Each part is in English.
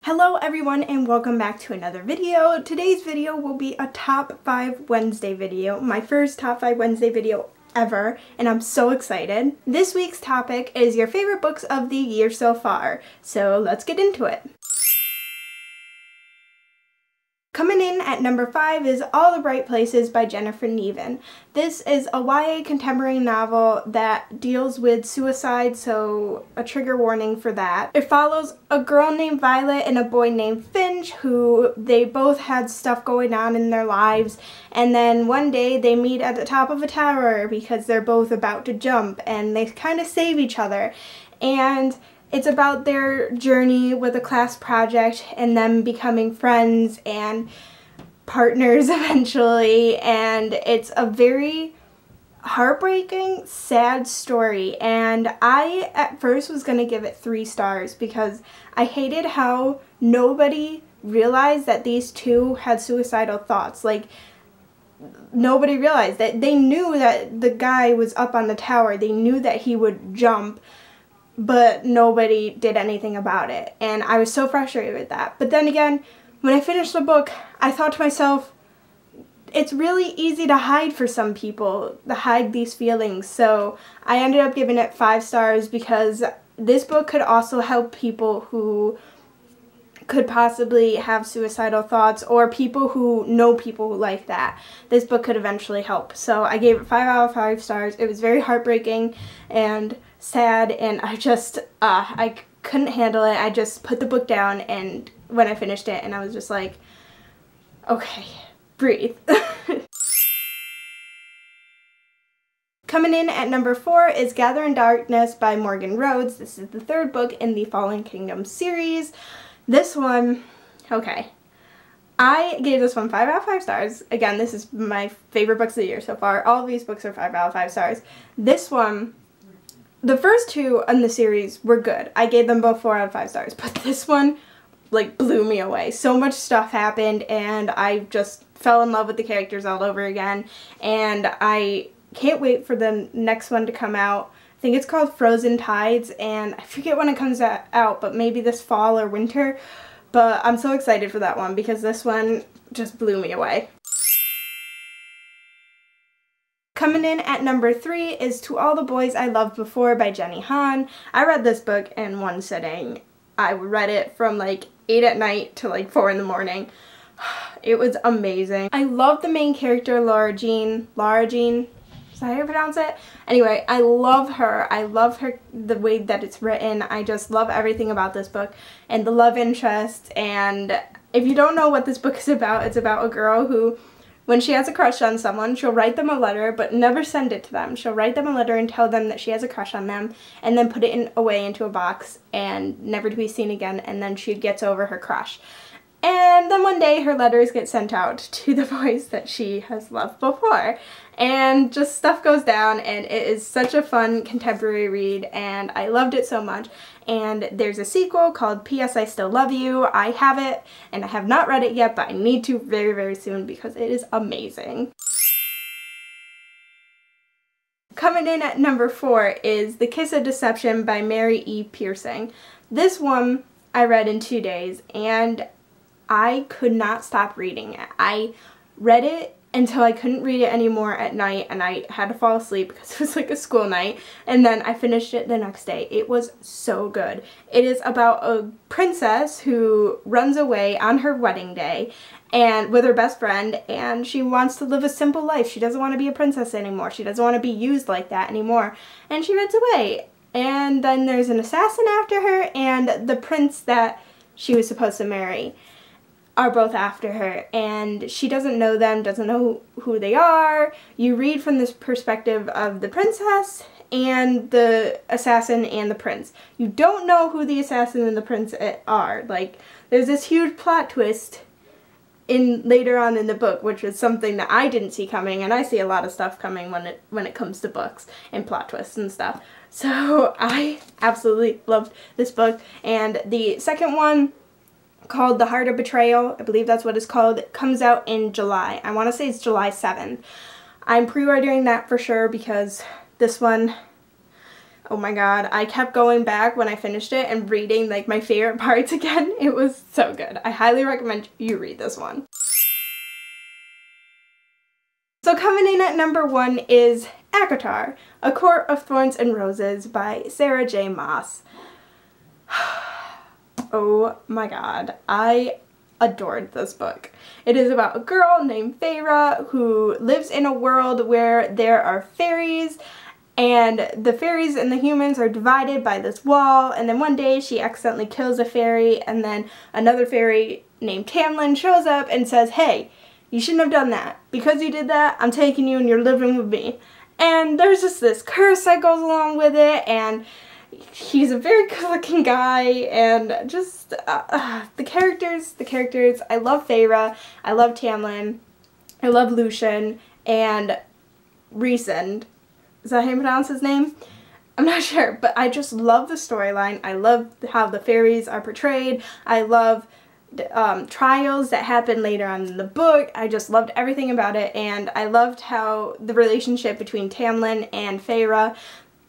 Hello everyone and welcome back to another video. Today's video will be a top 5 Wednesday video, my first top 5 Wednesday video ever, and I'm so excited. This week's topic is your favorite books of the year so far, so let's get into it. Coming in at number 5 is All the Bright Places by Jennifer Niven. This is a YA contemporary novel that deals with suicide, so a trigger warning for that. It follows a girl named Violet and a boy named Finch who they both had stuff going on in their lives, and then one day they meet at the top of a tower because they're both about to jump and they kind of save each other. And it's about their journey with a class project and them becoming friends and partners eventually, and it's a very heartbreaking, sad story, and I at first was going to give it 3 stars because I hated how nobody realized that these two had suicidal thoughts. Like, nobody realized that. They knew that the guy was up on the tower, they knew that he would jump, but nobody did anything about it, and I was so frustrated with that. But then again, when I finished the book, I thought to myself, it's really easy to hide for some people, to hide these feelings, so I ended up giving it 5 stars because this book could also help people who could possibly have suicidal thoughts or people who know people like that. This book could eventually help. So I gave it 5 out of 5 stars. It was very heartbreaking and sad, and I couldn't handle it. I just put the book down and when I finished it, and I was just like, okay, breathe. Coming in at number 4 is Gather in Darkness by Morgan Rhodes. This is the 3rd book in the Fallen Kingdom series. This one, okay, I gave this one 5 out of 5 stars. Again, this is my favorite books of the year so far. All of these books are 5 out of 5 stars. This one, the first 2 in the series were good. I gave them both 4 out of 5 stars, but this one, like, blew me away. So much stuff happened, and I just fell in love with the characters all over again, and I can't wait for the next one to come out. I think it's called Frozen Tides, and I forget when it comes out, but maybe this fall or winter. But I'm so excited for that one because this one just blew me away. Coming in at number 3 is To All the Boys I Loved Before by Jenny Han. I read this book in one sitting. I read it from like 8 at night to like 4 in the morning. It was amazing. I love the main character, Laura Jean. Is that how you pronounce it? Anyway, I love her. I love her, the way that it's written. I just love everything about this book and the love interest. And if you don't know what this book is about, it's about a girl who, when she has a crush on someone, she'll write them a letter but never send it to them. She'll write them a letter and tell them that she has a crush on them and then put it away into a box and never to be seen again, and then she gets over her crush. And then one day her letters get sent out to the boys that she has loved before. And just stuff goes down, and it is such a fun contemporary read, and I loved it so much. And there's a sequel called P.S. I Still Love You. I have it, and I have not read it yet, but I need to very, very soon because it is amazing. Coming in at number 4 is The Kiss of Deception by Mary E. Piercing. This one I read in 2 days, and I could not stop reading it. I read it until I couldn't read it anymore at night, and I had to fall asleep because it was like a school night, and then I finished it the next day. It was so good. It is about a princess who runs away on her wedding day and with her best friend, and she wants to live a simple life. She doesn't want to be a princess anymore. She doesn't want to be used like that anymore, and she runs away. And then there's an assassin after her, and the prince that she was supposed to marry are both after her, and she doesn't know them, doesn't know who they are. You read from this perspective of the princess and the assassin and the prince. You don't know who the assassin and the prince are. Like, there's this huge plot twist later on in the book, which is something that I didn't see coming, and I see a lot of stuff coming when it comes to books and plot twists and stuff. So I absolutely loved this book. And the second one, called The Heart of Betrayal, I believe that's what it's called, it comes out in July. I want to say it's July 7th. I'm pre-ordering that for sure because this one, Oh my god, I kept going back when I finished it and reading like my favorite parts again. It was so good. I highly recommend you read this one. So coming in at number 1 is ACOTAR, A Court of Thorns and Roses by Sarah J. Maas. Oh my god, I adored this book. It is about a girl named Feyre who lives in a world where there are fairies, and the fairies and the humans are divided by this wall, and then one day she accidentally kills a fairy, and then another fairy named Tamlin shows up and says, hey, you shouldn't have done that. Because you did that, I'm taking you and you're living with me. And there's just this curse that goes along with it, and he's a very good looking guy, and just the characters, I love Feyre, I love Tamlin, I love Lucian, and Rhysand. Is that how you pronounce his name? I'm not sure, but I just love the storyline. I love how the fairies are portrayed. I love trials that happen later on in the book. I just loved everything about it, and I loved how the relationship between Tamlin and Feyre,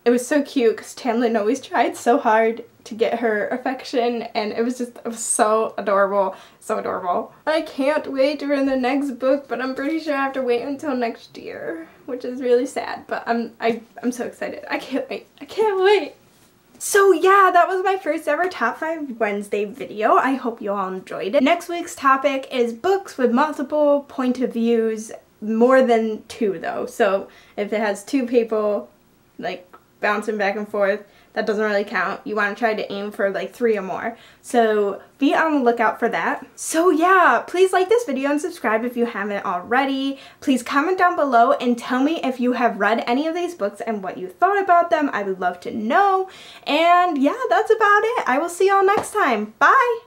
it was so cute because Tamlin always tried so hard to get her affection, and it was so adorable, so adorable. I can't wait to read the next book, but I'm pretty sure I have to wait until next year, which is really sad, but I'm so excited. I can't wait. I can't wait. So yeah, that was my first ever Top 5 Wednesday video. I hope you all enjoyed it. Next week's topic is books with multiple point of views, more than 2 though. So if it has 2 people like bouncing back and forth, that doesn't really count. You want to try to aim for like 3 or more. So be on the lookout for that. So yeah, please like this video and subscribe if you haven't already. Please comment down below and tell me if you have read any of these books and what you thought about them. I would love to know. And yeah, that's about it. I will see y'all next time. Bye!